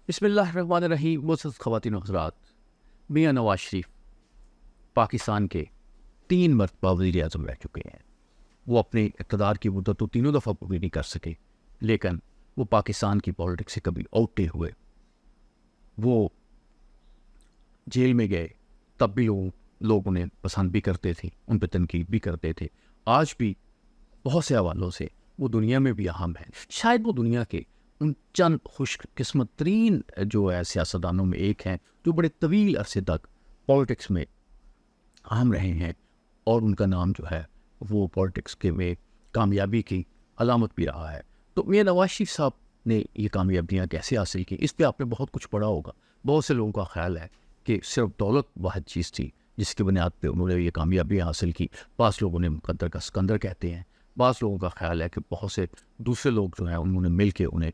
بسم اللہ الرحمن الرحیم. معزز خواتین و حضرات، میاں نواز شریف پاکستان کے 3 مرتبہ وزیر اعظم رہ چکے ہیں. وہ اپنے اقتدار کی مدت تو تینوں دفعہ پوری نہیں کر سکے، لیکن وہ پاکستان کی پولیٹکس سے کبھی آؤٹ نہیں ہوئے. وہ جیل میں گئے تب بھی لوگ انہیں پسند بھی کرتے تھے، ان پہ تنقید بھی کرتے تھے. آج بھی بہت سے حوالوں سے وہ دنیا میں بھی اہم ہیں. شاید وہ دنیا کے ان چند خوش قسمت ترین جو ہے سیاستدانوں میں ایک ہیں جو بڑے طویل عرصے تک پولیٹکس میں اہم رہے ہیں، اور ان کا نام جو ہے وہ پولیٹکس کے میں کامیابی کی علامت بھی رہا ہے. تو میاں نواز شریف صاحب نے یہ کامیابیاں کیسے حاصل کی، اس پہ آپ نے بہت کچھ پڑھا ہوگا. بہت سے لوگوں کا خیال ہے کہ صرف دولت واحد چیز تھی جس کی بنیاد پہ انہوں نے یہ کامیابیاں حاصل کی. بعض لوگ انہیں مقدر کا سکندر کہتے ہیں. بعض لوگوں کا خیال ہے کہ بہت سے دوسرے لوگ جو ہیں انہوں نے مل کے انہیں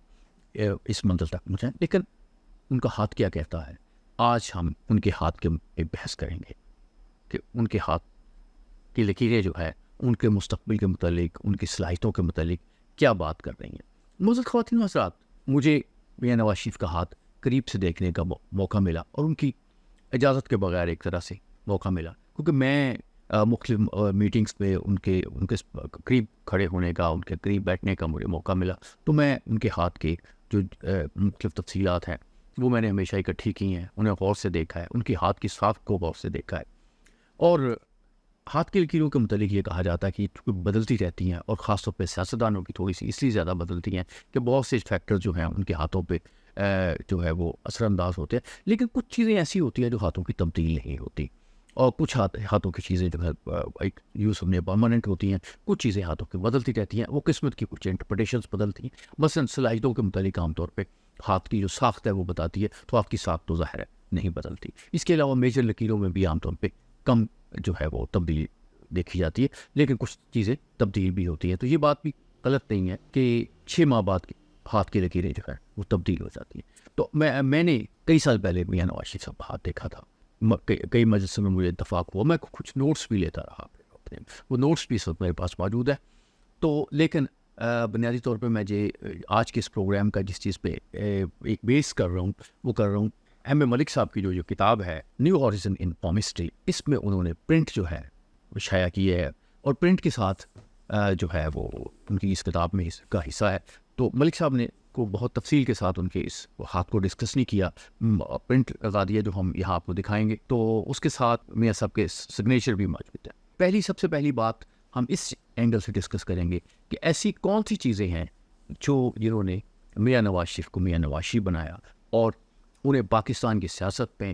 اس منزل تک پہنچائیں. لیکن ان کا ہاتھ کیا کہتا ہے؟ آج ہم ان کے ہاتھ کے ایک بحث کریں گے کہ ان کے ہاتھ کی لکیریں جو ہے ان کے مستقبل کے متعلق، ان کی صلاحیتوں کے متعلق کیا بات کر رہی ہیں. معزز خواتین و حضرات، مجھے میاں نواز شریف کا ہاتھ قریب سے دیکھنے کا موقع ملا، اور ان کی اجازت کے بغیر ایک طرح سے موقع ملا، کیونکہ میں مختلف میٹنگز میں ان کے قریب کھڑے ہونے کا، ان کے قریب بیٹھنے کا مجھے موقع ملا. تو میں ان کے ہاتھ کے جو مختلف تفصیلات ہیں وہ میں نے ہمیشہ اکٹھی کی ہیں، انہیں غور سے دیکھا ہے، ان کی ہاتھ کی ساخت کو غور سے دیکھا ہے. اور ہاتھ کی لکیروں کے متعلق یہ کہا جاتا ہے کہ یہ بدلتی رہتی ہیں، اور خاص طور پہ سیاستدانوں کی تھوڑی سی اس لیے زیادہ بدلتی ہیں کہ بہت سے فیکٹر جو ہیں ان کے ہاتھوں پہ جو ہے وہ اثر انداز ہوتے ہیں. لیکن کچھ چیزیں ایسی ہوتی ہیں جو ہاتھوں کی تبدیل نہیں ہوتی، اور کچھ ہاتھوں کی چیزیں جو ہے ایک یوز میں پرماننٹ ہوتی ہیں. کچھ چیزیں ہاتھوں کی بدلتی رہتی ہیں، وہ قسمت کی کچھ انٹرپریٹیشنز بدلتی ہیں. مثلا صلاحیتوں کے متعلق عام طور پہ ہاتھ کی جو ساخت ہے وہ بتاتی ہے، تو ہاتھ کی ساخت تو ظاہر ہے نہیں بدلتی. اس کے علاوہ میجر لکیروں میں بھی عام طور پہ کم جو ہے وہ تبدیلی دیکھی جاتی ہے، لیکن کچھ چیزیں تبدیل بھی ہوتی ہیں. تو یہ بات بھی غلط نہیں ہے کہ 6 ماہ بعد ہاتھ کی لکیریں جو ہے وہ تبدیل ہو جاتی ہیں. تو میں نے کئی سال پہلے میاں نواز شریف صاحب ہاتھ دیکھا تھا. کئی مجلسوں میں مجھے اتفاق ہوا، میں کچھ نوٹس بھی لیتا رہا اپنے، وہ نوٹس بھی اس وقت میرے پاس موجود ہے. تو لیکن بنیادی طور پہ میں آج کے اس پروگرام کا جس چیز پہ ایک بیس کر رہا ہوں وہ کر رہا ہوں ایم اے ملک صاحب کی جو کتاب ہے نیو ہارائزن ان پامسٹری. اس میں انہوں نے پرنٹ جو ہے وہ شائع کی ہے، اور پرنٹ کے ساتھ جو ہے وہ ان کی اس کتاب میں اس کا حصہ ہے. تو ملک صاحب نے کو بہت تفصیل کے ساتھ ان کے اس ہاتھ کو ڈسکس نہیں کیا، پرنٹ لگا دیا جو ہم یہاں آپ کو دکھائیں گے. تو اس کے ساتھ میاں صاحب کے سگنیچر بھی موجود ہے. سب سے پہلی بات ہم اس اینگل سے ڈسکس کریں گے کہ ایسی کون سی چیزیں ہیں جنہوں نے میاں نواز شریف کو میاں نواز شریف بنایا، اور انہیں پاکستان کی سیاست میں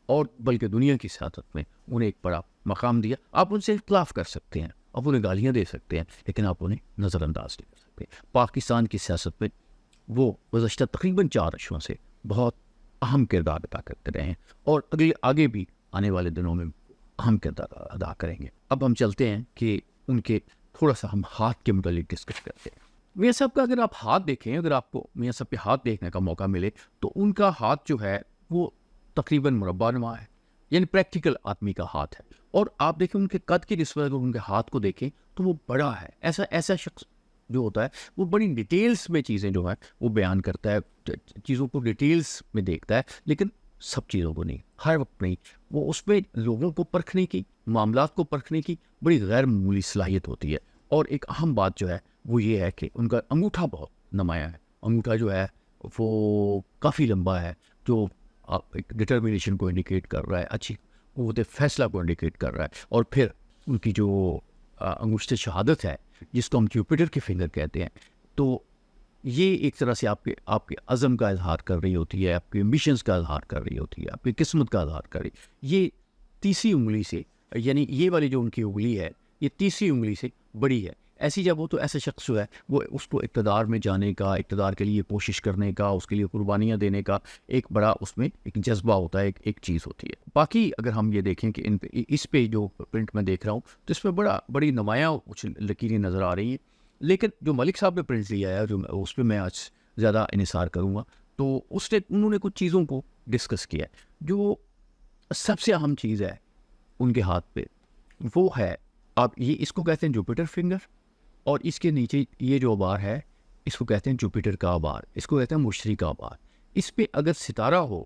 اور بلکہ دنیا کی سیاست میں انہیں ایک بڑا مقام دیا. آپ ان سے اختلاف کر سکتے ہیں، آپ انہیں گالیاں دے سکتے ہیں، لیکن آپ انہیں نظر انداز نہیں کر سکتے. پاکستان کی سیاست میں وہ گزشتہ تقریباً 4 عشروں سے بہت اہم کردار ادا کرتے رہے ہیں، اور آگے بھی آنے والے دنوں میں اہم کردار ادا کریں گے. اب ہم چلتے ہیں کہ ان کے تھوڑا سا ہم ہاتھ کے متعلق ڈسکس کرتے ہیں. میاں صاحب کا اگر آپ ہاتھ دیکھیں، اگر آپ کو میاں صاحب کے ہاتھ دیکھنے کا موقع ملے، تو ان کا ہاتھ جو ہے وہ تقریباً مربع نما ہے، یعنی پریکٹیکل آدمی کا ہاتھ ہے. اور آپ دیکھیں ان کے قد کی نسبت اگر ان کے ہاتھ کو دیکھیں تو وہ بڑا ہے. ایسا شخص جو ہوتا ہے وہ بڑی ڈیٹیلز میں چیزیں جو ہیں وہ بیان کرتا ہے، چیزوں کو ڈیٹیلز میں دیکھتا ہے، لیکن سب چیزوں کو نہیں، ہر وقت نہیں. وہ اس میں لوگوں کو پرکھنے کی، معاملات کو پرکھنے کی بڑی غیر معمولی صلاحیت ہوتی ہے. اور ایک اہم بات جو ہے وہ یہ ہے کہ ان کا انگوٹھا بہت نمایاں ہے. انگوٹھا جو ہے وہ کافی لمبا ہے، جو ایک ڈٹرمنیشن کو انڈیکیٹ کر رہا ہے، اچھی قوت فیصلہ کو انڈیکیٹ کر رہا ہے. اور پھر ان کی جو انگشت شہادت ہے جس کو ہم جوپیٹر کے فنگر کہتے ہیں، تو یہ ایک طرح سے آپ کے عزم کا اظہار کر رہی ہوتی ہے، آپ کے ایمبیشنز کا اظہار کر رہی ہوتی ہے، آپ کی قسمت کا اظہار کر رہی. یہ تیسری انگلی سے، یعنی یہ والی جو ان کی انگلی ہے یہ تیسری انگلی سے بڑی ہے. ایسی جب ہو تو ایسا شخص جو ہے وہ اس کو اقتدار میں جانے کا، اقتدار کے لیے کوشش کرنے کا، اس کے لیے قربانیاں دینے کا ایک بڑا اس میں ایک جذبہ ہوتا ہے، ایک چیز ہوتی ہے. باقی اگر ہم یہ دیکھیں کہ اس پہ جو پرنٹ میں دیکھ رہا ہوں تو اس میں بڑی نمایاں کچھ لکیریں نظر آ رہی ہیں. لیکن جو ملک صاحب نے پرنٹ لیا ہے، جو اس پہ میں آج زیادہ انحصار کروں گا، تو انہوں نے کچھ چیزوں کو ڈسکس کیا ہے. جو سب سے اہم چیز ہے ان کے ہاتھ پہ وہ ہے، آپ یہ اس کو کہتے ہیں جوپیٹر فنگر، اور اس کے نیچے یہ جو آبار ہے اس کو کہتے ہیں جوپیٹر کا آبار، اس کو کہتے ہیں مشتری کا آبار. اس پہ اگر ستارہ ہو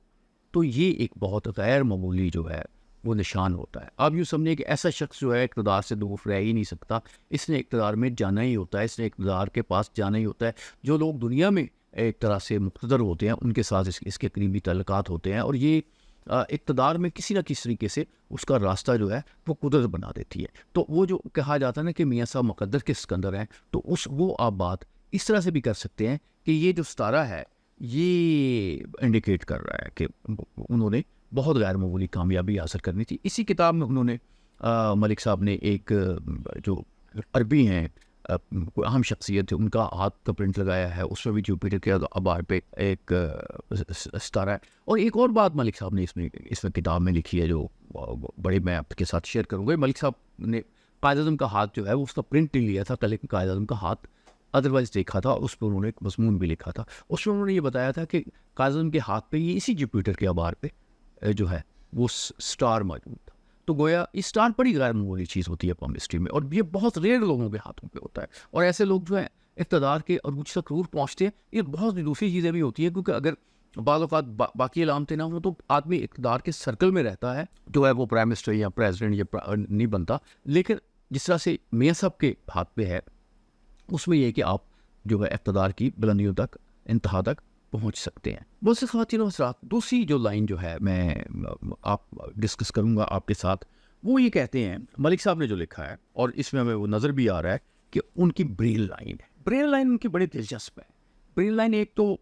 تو یہ ایک بہت غیر معمولی جو ہے وہ نشان ہوتا ہے. آپ یوں سمجھیں کہ ایسا شخص جو ہے اقتدار سے دور رہ ہی نہیں سکتا, اس نے اقتدار میں جانا ہی ہوتا ہے, اس نے اقتدار کے پاس جانا ہی ہوتا ہے. جو لوگ دنیا میں ایک طرح سے مقتدر ہوتے ہیں ان کے ساتھ اس کے قریبی تعلقات ہوتے ہیں, اور یہ اقتدار میں کسی نہ کسی طریقے سے اس کا راستہ جو ہے وہ قدرت بنا دیتی ہے. تو وہ جو کہا جاتا ہے نا کہ میاں صاحب مقدر کے سکندر ہیں, تو وہ آپ بات اس طرح سے بھی کر سکتے ہیں کہ یہ جو ستارہ ہے یہ انڈیکیٹ کر رہا ہے کہ انہوں نے بہت غیر معمولی کامیابی حاصل کرنی تھی. اسی کتاب میں انہوں نے ملک صاحب نے ایک جو عربی ہیں کوئی اہم شخصیت ہے ان کا ہاتھ کا پرنٹ لگایا ہے, اس میں بھی جوپیٹر کے آبار پہ ایک ستارہ ہے. اور ایک اور بات ملک صاحب نے اس میں کتاب میں لکھی ہے جو بڑے میں آپ کے ساتھ شیئر کروں گا. ملک صاحب نے قائد اعظم کا ہاتھ جو ہے وہ اس کا پرنٹ نہیں لیا تھا, لیکن قائد اعظم کا ہاتھ ادروائز دیکھا تھا, اس پہ انہوں نے ایک مضمون بھی لکھا تھا. اس میں انہوں نے یہ بتایا تھا کہ قائد اعظم کے ہاتھ پہ یہ اسی جوپیٹر کے آبار پہ جو ہے وہ سٹار موجود تھا. تو گویا یہ سٹار بڑی غیر معمولی چیز ہوتی ہے پام ہسٹری میں, اور یہ بہت ریئر لوگوں کے ہاتھوں پہ ہوتا ہے. اور ایسے لوگ جو ہیں اقتدار کے عروج تک ضرور پہنچتے ہیں. یہ بہت دوسری چیزیں بھی ہوتی ہیں, کیونکہ اگر بعض اوقات باقی علامتیں نہ ہوں تو آدمی اقتدار کے سرکل میں رہتا ہے, جو ہے وہ پرائم منسٹر یا پریزیڈنٹ یا نہیں بنتا. لیکن جس طرح سے میاں صاحب کے ہاتھ پہ ہے, اس میں یہ ہے کہ آپ جو ہے اقتدار کی بلندیوں تک, انتہا تک پہنچ سکتے ہیں. بہت سے خواتین و حضرات, دوسری جو لائن جو ہے میں آپ ڈسکس کروں گا آپ کے ساتھ, وہ یہ کہتے ہیں ملک صاحب نے جو لکھا ہے, اور اس میں ہمیں وہ نظر بھی آ رہا ہے کہ ان کی بریل لائن ہے. بریل لائن ان کی بڑی دلچسپ ہے. بریل لائن ایک تو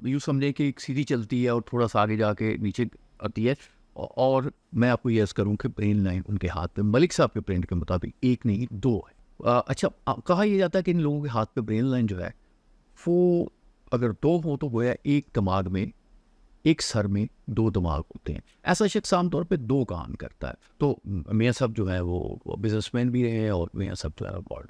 یوں سمجھے کہ ایک سیدھی چلتی ہے اور تھوڑا سا آگے جا کے نیچے آتی ہے, اور میں آپ کو یہ عرض کروں کہ بریل لائن ان کے ہاتھ پہ ملک صاحب کے پرنٹ کے مطابق ایک نہیں دو ہے. اچھا, کہا یہ جاتا ہے کہ ان لوگوں کے ہاتھ پہ بریل لائن جو ہے وہ اگر دو ہوں تو گویا ایک دماغ میں, ایک سر میں دو دماغ ہوتے ہیں. ایسا شخص عام طور پہ دو کام کرتا ہے. تو میاں صاحب جو ہے وہ بزنس مین بھی رہے ہیں, اور میاں صاحب جو ہے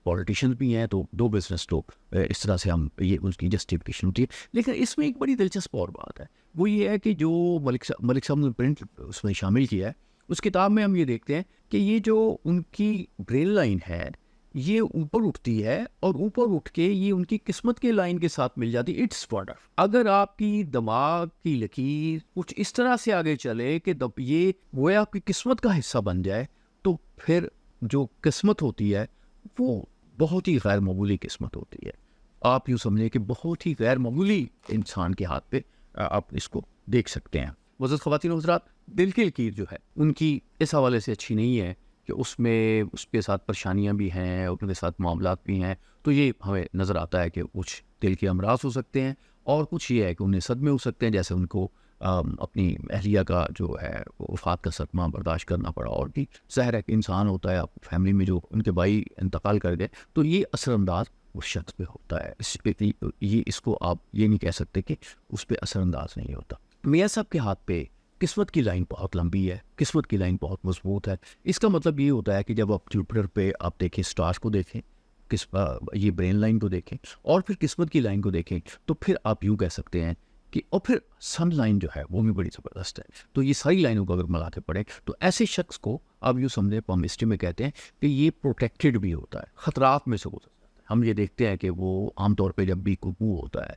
پولیٹیشین بھی ہیں, تو دو بزنس تو اس طرح سے ہم یہ اس کی جسٹیفکیشن ہوتی ہے. لیکن اس میں ایک بڑی دلچسپ اور بات ہے, وہ یہ ہے کہ جو ملک صاحب نے پرنٹ اس میں شامل کیا ہے, اس کتاب میں ہم یہ دیکھتے ہیں کہ یہ جو ان کی بریل لائن ہے یہ اوپر اٹھتی ہے, اور اوپر اٹھ کے یہ ان کی قسمت کے لائن کے ساتھ مل جاتی ہے. اٹس وانڈرفل. اگر آپ کی دماغ کی لکیر کچھ اس طرح سے آگے چلے کہ یہ وہ آپ کی قسمت کا حصہ بن جائے, تو پھر جو قسمت ہوتی ہے وہ بہت ہی غیر معمولی قسمت ہوتی ہے. آپ یوں سمجھیں کہ بہت ہی غیر معمولی انسان کے ہاتھ پہ آپ اس کو دیکھ سکتے ہیں. معزز خواتین و حضرات, دل کی لکیر جو ہے ان کی اس حوالے سے اچھی نہیں ہے کہ اس کے ساتھ پریشانیاں بھی ہیں, ان کے ساتھ معاملات بھی ہیں. تو یہ ہمیں نظر آتا ہے کہ کچھ دل کے امراض ہو سکتے ہیں, اور کچھ یہ ہے کہ انہیں صدمے ہو سکتے ہیں, جیسے ان کو اپنی اہلیہ کا جو ہے وفات کا صدمہ برداشت کرنا پڑا. اور بھی ظاہر ہے کہ انسان ہوتا ہے, فیملی میں جو ان کے بھائی انتقال کر گئے, تو یہ اثر انداز اس شخص پہ ہوتا ہے. اس کو آپ یہ نہیں کہہ سکتے کہ اس پہ اثر انداز نہیں ہوتا. میاں صاحب کے ہاتھ پہ قسمت کی لائن بہت لمبی ہے, قسمت کی لائن بہت مضبوط ہے. اس کا مطلب یہ ہوتا ہے کہ جب آپ جوپیٹر پہ آپ دیکھیں, اسٹارز کو دیکھیں, یہ برین لائن کو دیکھیں, اور پھر قسمت کی لائن کو دیکھیں, تو پھر آپ یوں کہہ سکتے ہیں کہ, اور پھر سن لائن جو ہے وہ بھی بڑی زبردست ہے. تو یہ ساری لائنوں کو اگر ملا کے پڑھیں تو ایسے شخص کو آپ یوں سمجھیں, پام ہسٹری میں کہتے ہیں کہ یہ پروٹیکٹڈ بھی ہوتا ہے, خطرات میں سے گزر جاتا ہے. ہم یہ دیکھتے ہیں کہ وہ عام طور پہ جب بھی کوئی ہوتا ہے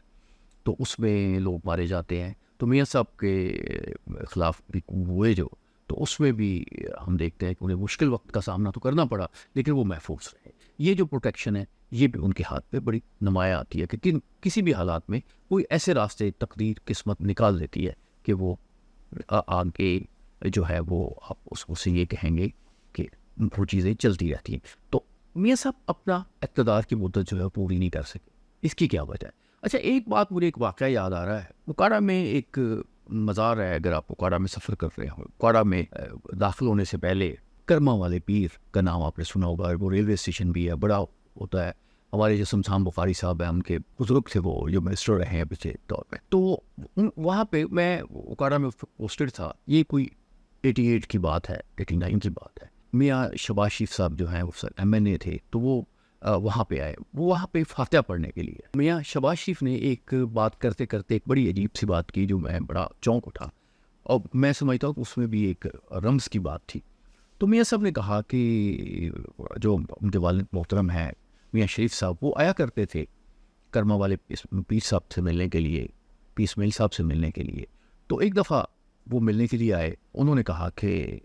تو اس میں لوگ مارے جاتے ہیں. تو میاں صاحب کے خلاف بھی ہوئے جو, تو اس میں بھی ہم دیکھتے ہیں کہ انہیں مشکل وقت کا سامنا تو کرنا پڑا, لیکن وہ محفوظ رہے. یہ جو پروٹیکشن ہے یہ بھی ان کے ہاتھ پہ بڑی نمایاں آتی ہے کہ کسی بھی حالات میں کوئی ایسے راستے تقدیر قسمت نکال دیتی ہے کہ وہ آگے جو ہے وہ آپ اس سے یہ کہیں گے کہ وہ چیزیں چلتی رہتی ہیں. تو میاں صاحب اپنا اقتدار کی مدت جو ہے پوری نہیں کر سکے. اس کی کیا وجہ ہے؟ اچھا, ایک بات مجھے ایک واقعہ یاد آ رہا ہے. بکارا میں ایک مزار ہے, اگر آپ بکارا میں سفر کر رہے ہوں, بکارا میں داخل ہونے سے پہلے کرما والے پیر کا نام آپ نے سنا ہوگا. وہ ریلوے اسٹیشن بھی ہے, بڑا ہوتا ہے. ہمارے جو شمشان بخاری صاحب ہیں, ان کے بزرگ تھے وہ, جو منسٹر رہے ہیں پچھلے دور میں. تو وہاں پہ میں بکارا میں پوسٹڈ تھا. یہ کوئی 88 کی بات ہے, 89 کی بات ہے. میاں شباز شریف صاحب جو ہیں وہ MNA تھے, تو وہ وہاں پہ آئے. وہ وہاں پہ فاتحہ پڑھنے کے لیے. میاں شباز شریف نے ایک بات کرتے کرتے ایک بڑی عجیب سی بات کی, جو میں بڑا چونک اٹھا, اور میں سمجھتا ہوں کہ اس میں بھی ایک رمز کی بات تھی. تو میاں صاحب نے کہا کہ جو ان کے والد محترم ہیں میاں شریف صاحب, وہ آیا کرتے تھے کرما والے پیر صاحب سے ملنے کے لیے پیر اسماعیل صاحب سے ملنے کے لیے. تو ایک دفعہ وہ ملنے کے لیے آئے. انہوں نے کہا کہ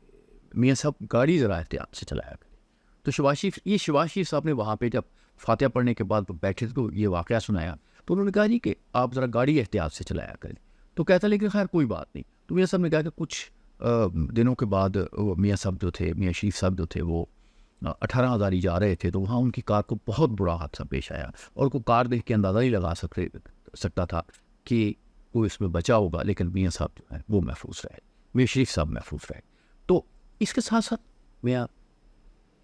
میاں صاحب گاڑی ذرا احتیاط سے چلایا کریں. تو شہباز شریف صاحب نے وہاں پہ جب فاتحہ پڑھنے کے بعد بیٹھے تو یہ واقعہ سنایا. تو انہوں نے کہا جی کہ آپ ذرا گاڑی احتیاط سے چلایا کریں. تو کہتا لیکن خیر کوئی بات نہیں. تو میاں صاحب نے کہا کہ کچھ دنوں کے بعد میاں صاحب جو تھے, میاں شریف صاحب جو تھے, وہ 18 ہزاری جا رہے تھے. تو وہاں ان کی کار کو بہت برا حادثہ پیش آیا اور کوئی کار دیکھ کے اندازہ نہیں لگا سکتا تھا کہ کوئی اس میں بچا ہوگا, لیکن میاں صاحب جو ہے وہ محفوظ رہے, میاں شریف صاحب محفوظ رہے. تو اس کے ساتھ ساتھ میاں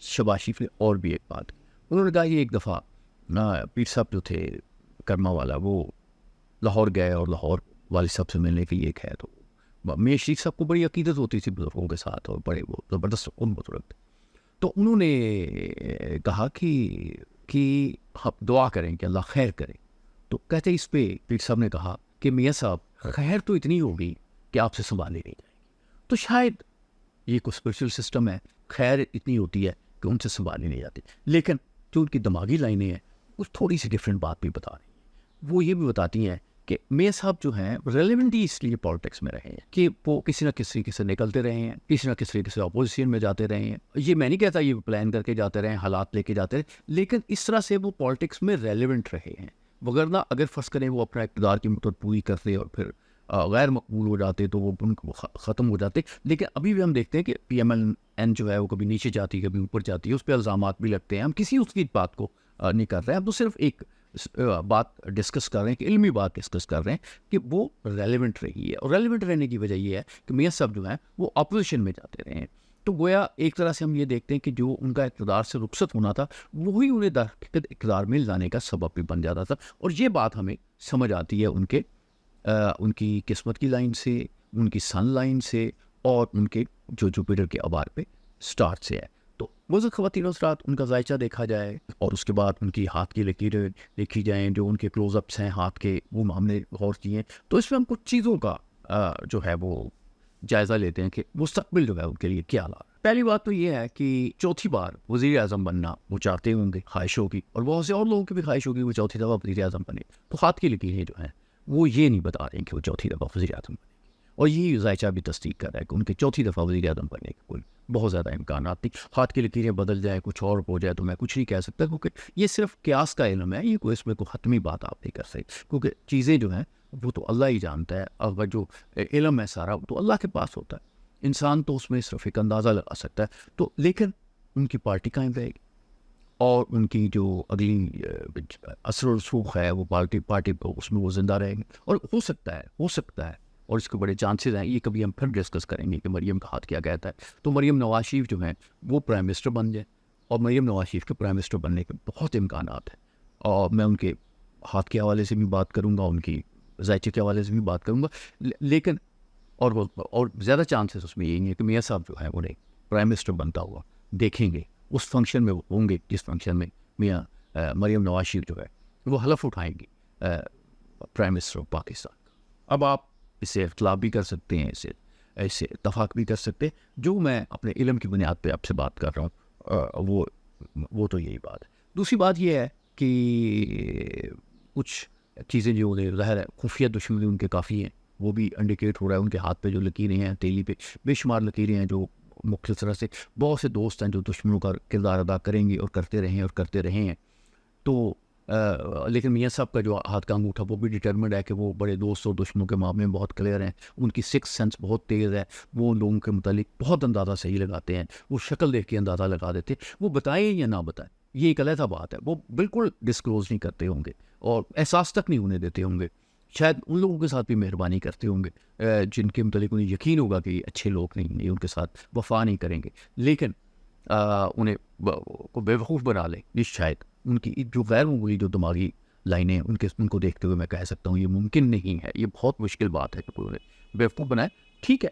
شہباز شریف نے اور بھی ایک بات, انہوں نے کہا یہ ایک دفعہ پیر صاحب جو تھے کرما والا, وہ لاہور گئے اور لاہور والد صاحب سے ملنے کے لیے گئے. تو میاں شریف صاحب کو بڑی عقیدت ہوتی تھی بزرگوں کے ساتھ اور بڑے وہ زبردست ان بزرگ تھے. تو انہوں نے کہا کہ آپ دعا کریں کہ اللہ خیر کرے. تو کہتے اس پہ پیر صاحب نے کہا کہ میاں صاحب خیر تو اتنی ہوگی کہ آپ سے سنبھالی نہیں جائے گی. تو شاید یہ کوئی اسپرچل سسٹم ہے, خیر اتنی ہوتی ہے کہ ان سے سنبھالی نہیں جاتی, لیکن جو ان کی دماغی لائنیں ہیں وہ تھوڑی سی ڈفرینٹ بات بھی بتا رہی ہیں. وہ یہ بھی بتاتی ہیں کہ میاں صاحب جو ہیں ریلیونٹ ہی اس لیے پالیٹکس میں رہے ہیں کہ وہ کسی نہ کسی طریقے سے نکلتے رہے ہیں, کسی نہ کسی طریقے سے اپوزیشن میں جاتے رہے ہیں. یہ میں نہیں کہتا یہ پلان کر کے جاتے رہے, حالات لے کے جاتے رہے, لیکن اس طرح سے وہ پالیٹکس میں ریلیونٹ رہے ہیں. وگرنہ اگر فرض کریں وہ اپنا اقتدار کی مدت پوری کرتے اور پھر غیر مقبول ہو جاتے تو وہ ختم ہو جاتے. لیکن ابھی بھی ہم دیکھتے ہیں کہ پی ایم ایل این جو ہے وہ کبھی نیچے جاتی ہے کبھی اوپر جاتی ہے, اس پہ الزامات بھی لگتے ہیں. ہم کسی اس کی بات کو نہیں کر رہے ہیں, ہم تو صرف ایک بات ڈسکس کر رہے ہیں کہ علمی بات ڈسکس کر رہے ہیں کہ وہ ریلیونٹ رہی ہے. اور ریلیونٹ رہنے کی وجہ یہ ہے کہ میاں صاحب جو ہیں وہ اپوزیشن میں جاتے رہے ہیں. تو گویا ایک طرح سے ہم یہ دیکھتے ہیں کہ جو ان کا اقتدار سے رخصت ہونا تھا وہی انہیں در حقیقت اقتدار میں لانے کا سبب بھی بن جاتا تھا. اور یہ بات ہمیں سمجھ آتی ہے ان کی قسمت کی لائن سے, ان کی سن لائن سے, اور ان کے جو جوپیٹر کے ابار پہ سٹار سے ہے. تو بزرگ خواتین حضرات, ان کا ذائچہ دیکھا جائے اور اس کے بعد ان کی ہاتھ کی لکیریں دیکھی جائیں, جو ان کے کلوز اپس ہیں ہاتھ کے, وہ ہم نے غور کیے ہیں. تو اس میں ہم کچھ چیزوں کا جو ہے وہ جائزہ لیتے ہیں کہ مستقبل جو ہے ان کے لیے کیا حالات. پہلی بات تو یہ ہے کہ چوتھی بار وزیر اعظم بننا وہ چاہتے ہوں گے, خواہش ہوگی, اور بہت سے اور لوگوں کی بھی خواہش ہوگی وہ چوتھی دفعہ وزیر اعظم بنے. تو ہاتھ کی لکیریں جو ہیں وہ یہ نہیں بتا رہے ہیں کہ وہ چوتھی دفعہ وزیر اعظم بنے گی, اور یہی ذائچہ بھی تصدیق کر رہا ہے کہ ان کے چوتھی دفعہ وزیر اعظم بننے کے کوئی بہت زیادہ امکانات نہیں. ہاتھ کی لکیریں بدل جائیں, کچھ اور ہو جائے, تو میں کچھ نہیں کہہ سکتا, کیونکہ یہ صرف قیاس کا علم ہے. یہ کوئی اس میں کوئی حتمی بات آپ نہیں کر سکتے, کیونکہ چیزیں جو ہیں وہ تو اللہ ہی جانتا ہے. اگر جو علم ہے سارا وہ تو اللہ کے پاس ہوتا ہے, انسان تو اس میں صرف ایک اندازہ لگا سکتا ہے. تو لیکن ان کی پارٹی قائم رہے گی, اور ان کی جو اگلی اثر و رسوخ ہے وہ پارٹی اس میں وہ زندہ رہیں گے. اور ہو سکتا ہے اور اس کے بڑے چانسز ہیں. یہ کبھی ہم پھر ڈسکس کریں گے کہ مریم کا ہاتھ کیا کہتا ہے. تو مریم نواز شریف جو ہیں وہ پرائم منسٹر بن جائیں, اور مریم نواز شریف کے پرائم منسٹر بننے کے بہت امکانات ہیں. اور میں ان کے ہاتھ کے حوالے سے بھی بات کروں گا, ان کی ذائچے کے حوالے سے بھی بات کروں گا. لیکن اور زیادہ چانسز اس میں یہی ہے کہ میاں صاحب جو ہے انہیں پرائم منسٹر بنتا ہوا دیکھیں گے. اس فنکشن میں وہ ہوں گے جس فنکشن میں میاں مریم نواز شریف جو ہے وہ حلف اٹھائیں گی پرائم منسٹر آف پاکستان کا. اب آپ اس سے اختلاف بھی کر سکتے ہیں, ایسے اتفاق بھی کر سکتے ہیں. جو میں اپنے علم کی بنیاد پہ آپ سے بات کر رہا ہوں وہ تو یہی بات ہے. دوسری بات یہ ہے کہ کچھ چیزیں جو انہیں ظاہر ہے خفیہ دشمنی ان کے کافی ہیں, وہ بھی انڈیکیٹ ہو رہا ہے. ان کے ہاتھ پہ جو لکیریں ہیں تیلی پہ بے شمار لکیریں ہیں, جو مختلف طرح سے بہت سے دوست ہیں جو دشمنوں کا کردار ادا کریں گے اور کرتے رہے ہیں. تو لیکن میاں صاحب کا جو ہاتھ کا انگوٹھا وہ بھی ڈٹرمنڈ ہے کہ وہ بڑے دوست اور دشمنوں کے معاملے میں بہت کلیئر ہیں. ان کی سکس سینس بہت تیز ہے, وہ لوگوں کے متعلق بہت اندازہ صحیح لگاتے ہیں. وہ شکل دیکھ کے اندازہ لگا دیتے, وہ بتائیں یا نہ بتائیں یہ ایک علیحدہ بات ہے. وہ بالکل ڈسکلوز نہیں کرتے ہوں گے اور احساس تک نہیں ہونے دیتے ہوں گے. شاید ان لوگوں کے ساتھ بھی مہربانی کرتے ہوں گے جن کے متعلق انہیں یقین ہوگا کہ یہ اچھے لوگ نہیں, ان کے ساتھ وفا نہیں کریں گے. لیکن انہیں بے وقوف بنا لیں, یہ شاید ان کی جو غیر معمولی جو دماغی لائنیں ہیں ان کو دیکھتے ہوئے میں کہہ سکتا ہوں یہ ممکن نہیں ہے. یہ بہت مشکل بات ہے کہ کوئی انہیں بے وقوف بنائے. ٹھیک ہے,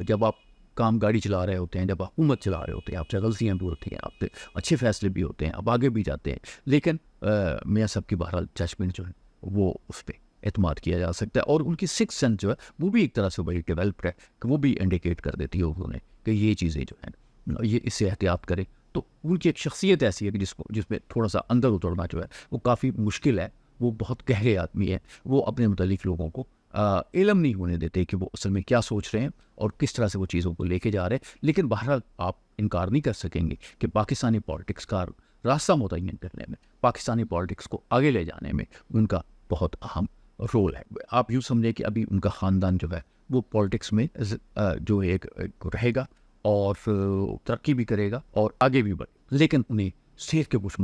جب آپ کام گاڑی چلا رہے ہوتے ہیں, جب آپ حکومت چلا رہے ہوتے ہیں, آپ سے غلطیاں بھی ہوتی ہیں, آپ سے اچھے فیصلے بھی ہوتے ہیں, آپ آگے بھی جاتے ہیں. لیکن میاں صاحب کی بہرحال ججمنٹ جو ہے وہ اس پہ اعتماد کیا جا سکتا ہے. اور ان کی سکس سینس جو ہے وہ بھی ایک طرح سے بڑی ڈیولپڈ ہے کہ وہ بھی انڈیکیٹ کر دیتی ہے انہیں کہ یہ چیزیں جو ہیں یہ اس سے احتیاط کرے. تو ان کی ایک شخصیت ایسی ہے کہ جس میں تھوڑا سا اندر اترنا جو ہے وہ کافی مشکل ہے. وہ بہت گہرے آدمی ہیں، وہ اپنے متعلق لوگوں کو علم نہیں ہونے دیتے کہ وہ اصل میں کیا سوچ رہے ہیں اور کس طرح سے وہ چیزوں کو لے کے جا رہے ہیں. لیکن بہرحال آپ انکار نہیں کر سکیں گے کہ پاکستانی پالیٹکس کا راستہ متعین کرنے میں، پاکستانی پالیٹکس کو آگے لے جانے میں ان کا بہت اہم رول ہے. آپ یوں سمجھیں کہ ابھی ان کا خاندان جو ہے وہ پالیٹکس میں جو ایک رہے گا اور ترقی بھی کرے گا اور آگے بھی بڑھے، لیکن انہیں صحت کے کچھ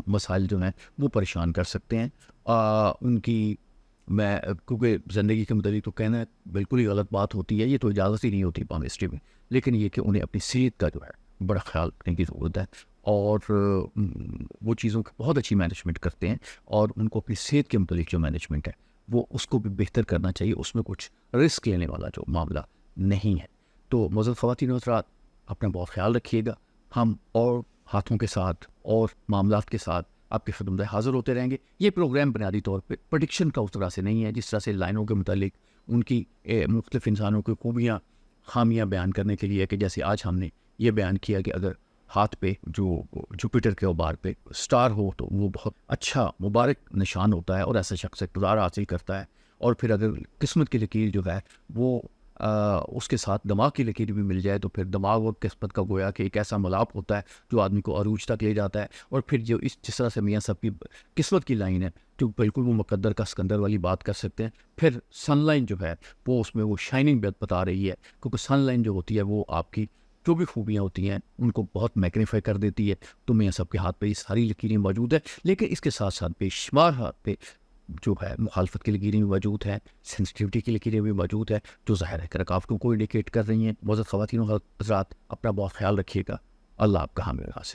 مسائل جو ہیں وہ پریشان کر سکتے ہیں. ان کی میں کیونکہ زندگی کے متعلق تو کہنا بالکل ہی غلط بات ہوتی ہے، یہ تو اجازت ہی نہیں ہوتی پام ہسٹری میں، لیکن یہ کہ انہیں اپنی صحت کا جو ہے بڑا خیال رکھنے کی ضرورت ہے اور وہ چیزوں کی بہت اچھی مینجمنٹ کرتے ہیں اور ان کو اپنی صحت کے متعلق جو مینجمنٹ ہے وہ اس کو بھی بہتر کرنا چاہیے، اس میں کچھ رسک لینے والا جو معاملہ نہیں ہے. تو معزز خواتین و حضرات، اپنا بہت خیال رکھیے گا. ہم اور ہاتھوں کے ساتھ اور معاملات کے ساتھ آپ کی خدمت میں حاضر ہوتے رہیں گے. یہ پروگرام بنیادی طور پہ پریڈکشن کا اس طرح سے نہیں ہے جس طرح سے لائنوں کے متعلق ان کی مختلف انسانوں کی خوبیاں خامیاں بیان کرنے کے لیے، کہ جیسے آج ہم نے یہ بیان کیا کہ اگر ہاتھ پہ جو جوپیٹر کے اوبار پہ سٹار ہو تو وہ بہت اچھا مبارک نشان ہوتا ہے اور ایسا شخص اقتدار حاصل کرتا ہے. اور پھر اگر قسمت کی لکیر جو ہے وہ اس کے ساتھ دماغ کی لکیر بھی مل جائے تو پھر دماغ اور قسمت کا گویا کہ ایک ایسا ملاپ ہوتا ہے جو آدمی کو عروج تک لے جاتا ہے. اور پھر جو جس طرح سے میاں صاحب کی قسمت کی لائن ہے جو بالکل وہ مقدر کا سکندر والی بات کر سکتے ہیں. پھر سن لائن جو ہے وہ اس میں وہ شائننگ بتا رہی ہے، کیونکہ سن لائن جو ہوتی ہے وہ آپ کی جو بھی خوبیاں ہوتی ہیں ان کو بہت میگنیفائی کر دیتی ہے. تو میاں صاحب کے ہاتھ پہ یہ ساری لکیریں موجود ہیں، لیکن اس کے ساتھ ساتھ بے شمار ہاتھ پہ جو ہے مخالفت کی لکیریں بھی موجود ہیں، سینسٹیوٹی کی لکیریں بھی موجود ہیں جو ظاہر ہے کہ رکاوٹوں کو انڈیکیٹ کر رہی ہیں. معزز خواتین و حضرات، اپنا بہت خیال رکھیے گا. اللہ آپ کا حامل حاصل.